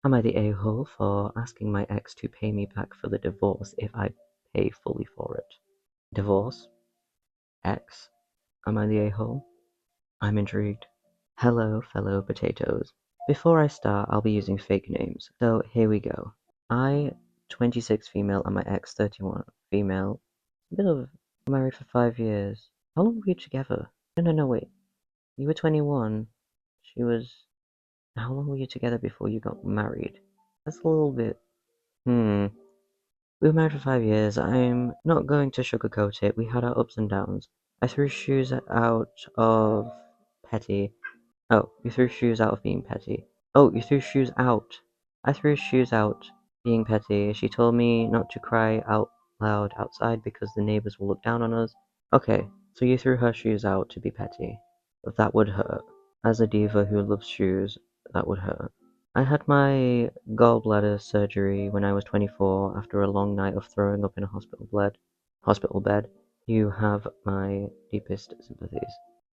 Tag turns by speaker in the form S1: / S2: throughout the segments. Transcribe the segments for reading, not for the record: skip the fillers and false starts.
S1: Am I the a-hole for asking my ex to pay me back for the divorce if I pay fully for it? Divorce? Ex? Am I the a-hole? I'm intrigued. Hello, fellow potatoes. Before I start, I'll be using fake names, so here we go. I, 26 female, and my ex, 31 female. A bit of married for 5 years. How long were you together? No, wait. You were 21. She was. How long were you together before you got married? That's a little bit. Hmm. We were married for 5 years. I'm not going to sugarcoat it. We had our ups and downs. I threw shoes out of petty. Oh, you threw shoes out of being petty. Oh, you threw shoes out. I threw shoes out being petty. She told me not to cry out loud outside because the neighbors will look down on us. Okay, so you threw her shoes out to be petty. That would hurt. As a diva who loves shoes, that would hurt. I had my gallbladder surgery when I was 24 after a long night of throwing up in a hospital bed. You have my deepest sympathies.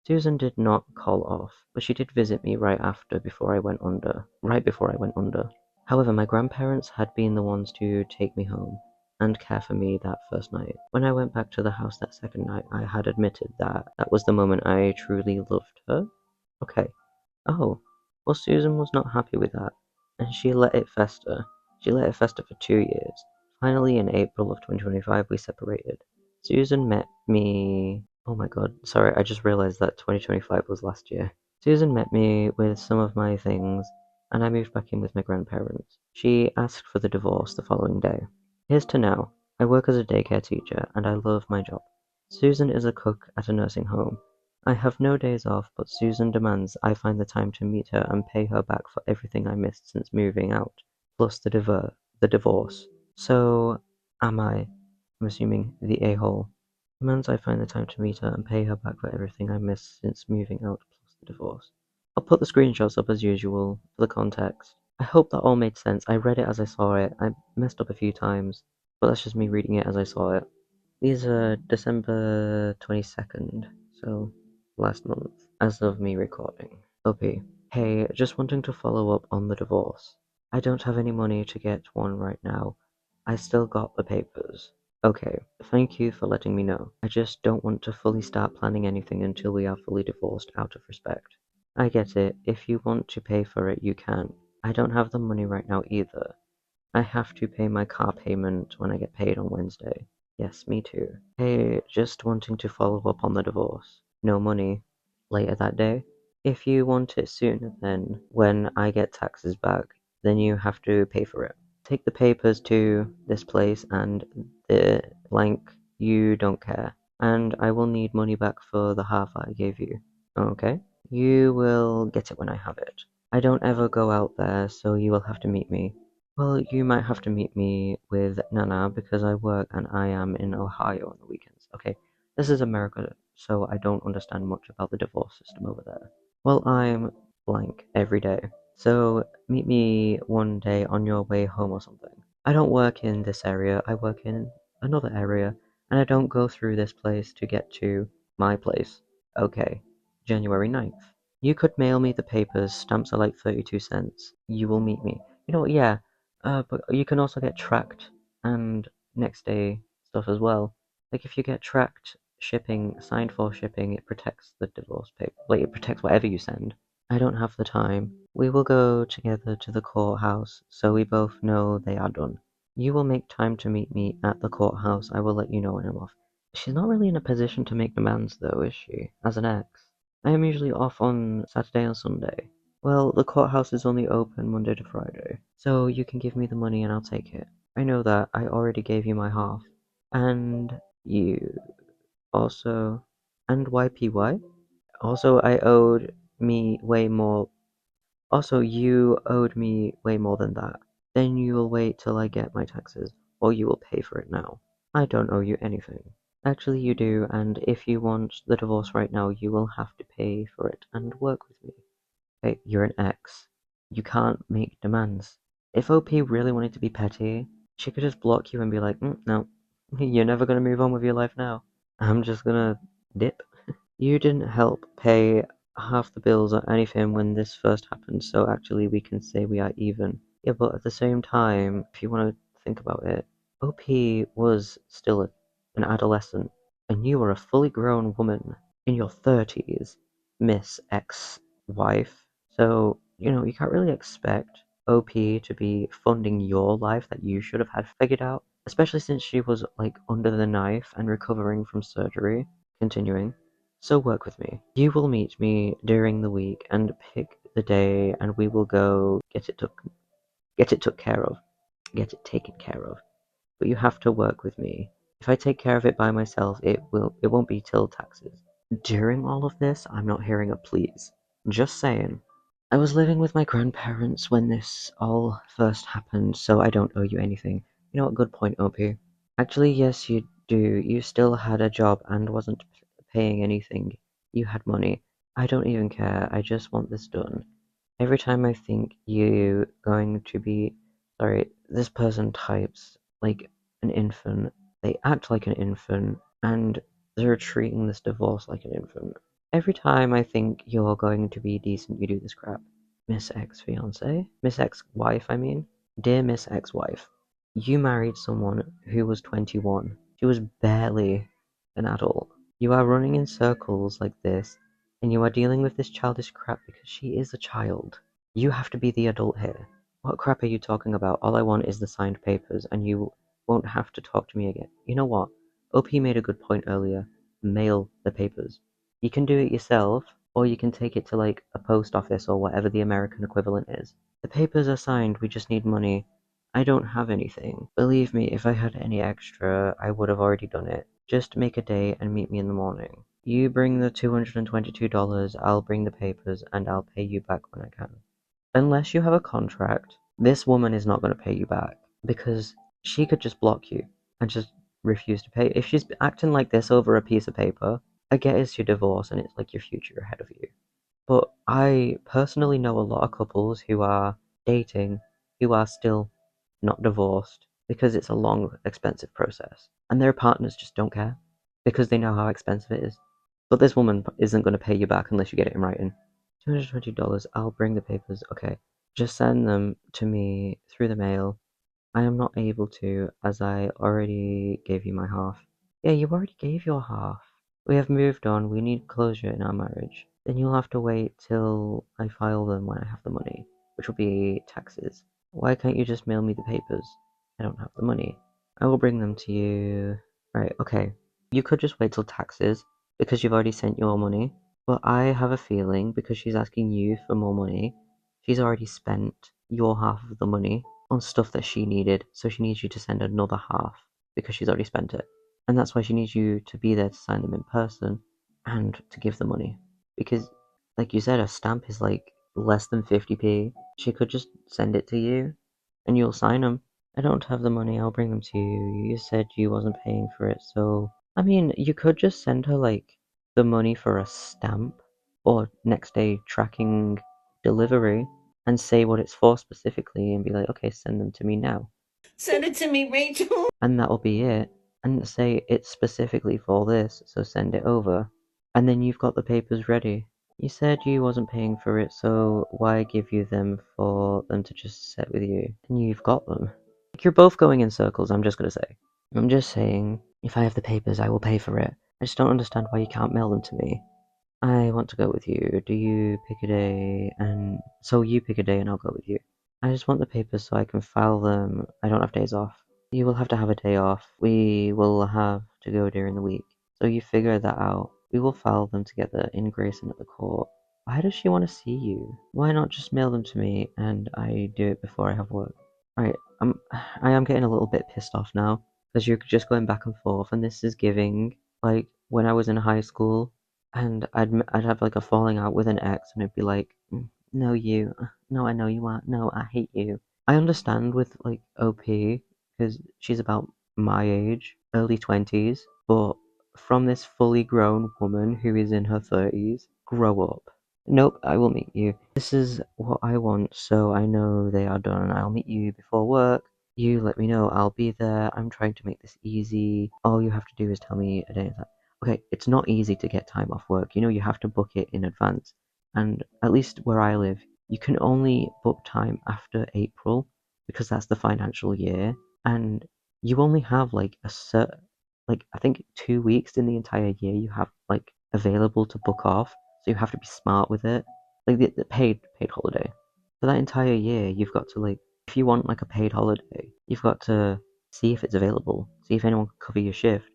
S1: Susan did not call off, but she did visit me right before I went under. Right before I went under. However, my grandparents had been the ones to take me home and care for me that first night. When I went back to the house that second night, I had admitted that that was the moment I truly loved her. Okay. Oh, well, Susan was not happy with that, and she let it fester. She let it fester for 2 years. Finally, in April of 2025, we separated. Susan met me. Oh my god, sorry, I just realized that 2025 was last year. Susan met me with some of my things, and I moved back in with my grandparents. She asked for the divorce the following day. Here's to now. I work as a daycare teacher, and I love my job. Susan is a cook at a nursing home. I have no days off, but Susan demands I find the time to meet her and pay her back for everything I missed since moving out, plus the divorce. So, am I? I'm assuming the a-hole. Demands I find the time to meet her and pay her back for everything I missed since moving out, plus the divorce. I'll put the screenshots up as usual for the context. I hope that all made sense. I read it as I saw it. I messed up a few times, but that's just me reading it as I saw it. These are December 22nd, so last month, as of me recording. OP. Hey, just wanting to follow up on the divorce. I don't have any money to get one right now. I still got the papers. Okay, thank you for letting me know. I just don't want to fully start planning anything until we are fully divorced out of respect. I get it. If you want to pay for it, you can. I don't have the money right now either. I have to pay my car payment when I get paid on Wednesday. Yes, me too. Hey, just wanting to follow up on the divorce. No money. Later that day? If you want it soon, then when I get taxes back, then you have to pay for it. Take the papers to this place and the blank you don't care. And I will need money back for the half I gave you. Okay? You will get it when I have it. I don't ever go out there, so you will have to meet me. Well, you might have to meet me with Nana because I work and I am in Ohio on the weekends. Okay, this is America, so I don't understand much about the divorce system over there. Well, I'm blank every day, so meet me one day on your way home or something. I don't work in this area, I work in another area, and I don't go through this place to get to my place. Okay, January 9th. You could mail me the papers, stamps are like 32 cents. You will meet me. You know what, yeah, but you can also get tracked and next day stuff as well. Like if you get tracked shipping, signed for shipping, it protects the divorce paper. Like it protects whatever you send. I don't have the time. We will go together to the courthouse so we both know they are done. You will make time to meet me at the courthouse. I will let you know when I'm off. She's not really in a position to make demands though, is she? As an ex. I am usually off on Saturday and Sunday. Well, the courthouse is only open Monday to Friday, so you can give me the money and I'll take it. I know that, I already gave you my half. And you also. And YPY? Also, I owed me way more. Also, you owed me way more than that. Then you will wait till I get my taxes, or you will pay for it now. I don't owe you anything. Actually, you do, and if you want the divorce right now, you will have to pay for it and work with me. Hey, you're an ex. You can't make demands. If OP really wanted to be petty, she could just block you and be like, no, you're never gonna move on with your life now. I'm just gonna dip. You didn't help pay half the bills or anything when this first happened, so actually we can say we are even. Yeah, but at the same time, if you want to think about it, OP was still an adolescent, and you were a fully grown woman in your 30s, Miss Ex-wife. So, you can't really expect OP to be funding your life that you should have had figured out, especially since she was like under the knife and recovering from surgery. Continuing. So work with me. You will meet me during the week and pick the day, and we will go get it took care of, get it taken care of. But you have to work with me. If I take care of it by myself, it won't be till taxes. During all of this, I'm not hearing a please. Just saying. I was living with my grandparents when this all first happened, so I don't owe you anything. You know what? Good point, OP. Actually, yes, you do. You still had a job and wasn't paying anything. You had money. I don't even care. I just want this done. Every time I think you going to be sorry, this person types like an infant. They act like an infant, and they're treating this divorce like an infant. Every time I think you're going to be decent, you do this crap. Miss Ex-fiance? Miss Ex-wife, I mean. Dear Miss Ex-wife, you married someone who was 21. She was barely an adult. You are running in circles like this, and you are dealing with this childish crap because she is a child. You have to be the adult here. What crap are you talking about? All I want is the signed papers, and you won't have to talk to me again. You know what? OP made a good point earlier. Mail the papers. You can do it yourself, or you can take it to like a post office or whatever the American equivalent is. The papers are signed, we just need money. I don't have anything. Believe me, if I had any extra, I would have already done it. Just make a day and meet me in the morning. You bring the $222, I'll bring the papers, and I'll pay you back when I can. Unless you have a contract, this woman is not going to pay you back because she could just block you and just refuse to pay. If she's acting like this over a piece of paper, I get it's your divorce and it's like your future ahead of you. But I personally know a lot of couples who are dating who are still not divorced because it's a long, expensive process. And their partners just don't care because they know how expensive it is. But this woman isn't going to pay you back unless you get it in writing. $220, I'll bring the papers. Okay. Just send them to me through the mail. I am not able to, as I already gave you my half. Yeah, you already gave your half. We have moved on. We need closure in our marriage. Then you'll have to wait till I file them when I have the money, which will be taxes. Why can't you just mail me the papers? I don't have the money. I will bring them to you. Right, okay. You could just wait till taxes because you've already sent your money. But I have a feeling because she's asking you for more money, she's already spent your half of the money on stuff that she needed, so she needs you to send another half because she's already spent it. And that's why she needs you to be there to sign them in person and to give the money. Because, like you said, a stamp is like less than 50p. She could just send it to you and you'll sign them. I don't have the money, I'll bring them to you. You said you wasn't paying for it, so. I mean, you could just send her like the money for a stamp or next day tracking delivery and say what it's for specifically and be like, okay, send them to me now.
S2: Send it to me, Rachel.
S1: And that'll be it. And say it's specifically for this, so send it over. And then you've got the papers ready. You said you wasn't paying for it, so why give you them for them to just sit with you? And you've got them. Like, you're both going in circles, I'm just gonna say. I'm just saying, if I have the papers, I will pay for it. I just don't understand why you can't mail them to me. I want to go with you. Do you pick a day and so you pick a day and I'll go with you. I just want the papers so I can file them. I don't have days off. You will have to have a day off. We will have to go during the week. So you figure that out. We will file them together in Grayson at the court. Why does she want to see you? Why not just mail them to me and I do it before I have work? Right, I am getting a little bit pissed off now because you're just going back and forth, and this is giving like when I was in high school and I'd have like a falling out with an ex, and it'd be like, no, you, no, I know you are, no, I hate you. I understand with like OP because she's about my age, early 20s, but from this fully grown woman who is in her 30s, grow up. Nope, I will meet you. This is what I want, so I know they are done. I'll meet you before work. You let me know, I'll be there. I'm trying to make this easy. All you have to do is tell me a day in time. Okay, it's not easy to get time off work. You have to book it in advance. And at least where I live, you can only book time after April because that's the financial year, and you only have like a certain, like I think 2 weeks in the entire year you have like available to book off. So you have to be smart with it, like the paid holiday. For that entire year, you've got to like, if you want like a paid holiday, you've got to see if it's available, see if anyone can cover your shift,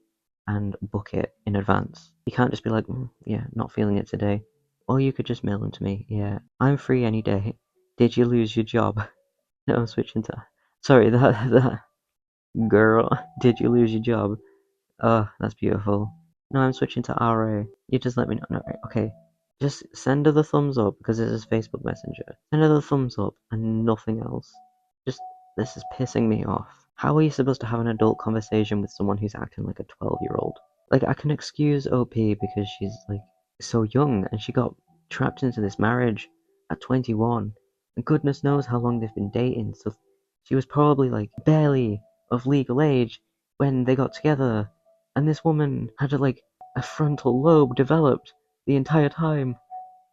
S1: and book it in advance. You can't just be like, yeah, not feeling it today. Or you could just mail them to me. Yeah, I'm free any day. Did you lose your job? No, I'm switching to. Sorry, that girl. Did you lose your job? Oh, that's beautiful. No, I'm switching to RA. You just let me know. No, right, okay. Just send her the thumbs up because this is Facebook Messenger. Send her the thumbs up and nothing else. Just, this is pissing me off. How are you supposed to have an adult conversation with someone who's acting like a 12-year-old? Like, I can excuse OP because she's, like, so young and she got trapped into this marriage at 21. And goodness knows how long they've been dating, so she was probably, like, barely of legal age when they got together. And this woman had, like, a frontal lobe developed the entire time.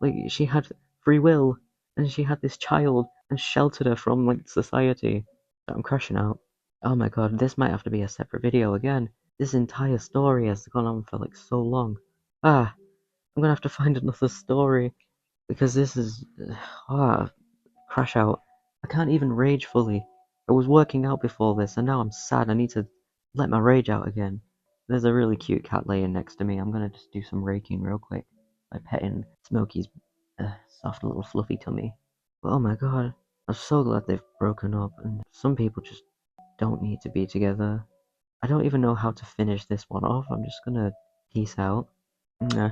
S1: Like, she had free will, and she had this child and sheltered her from, like, society. I'm crashing out. Oh my god, this might have to be a separate video again. This entire story has gone on for, like, so long. I'm gonna have to find another story, because this is... Ah, crash out. I can't even rage fully. I was working out before this, and now I'm sad. I need to let my rage out again. There's a really cute cat laying next to me. I'm gonna just do some raking real quick by petting Smokey's soft little fluffy tummy. But oh my god, I'm so glad they've broken up, and some people just don't need to be together. I don't even know how to finish this one off. I'm just gonna peace out. Nah.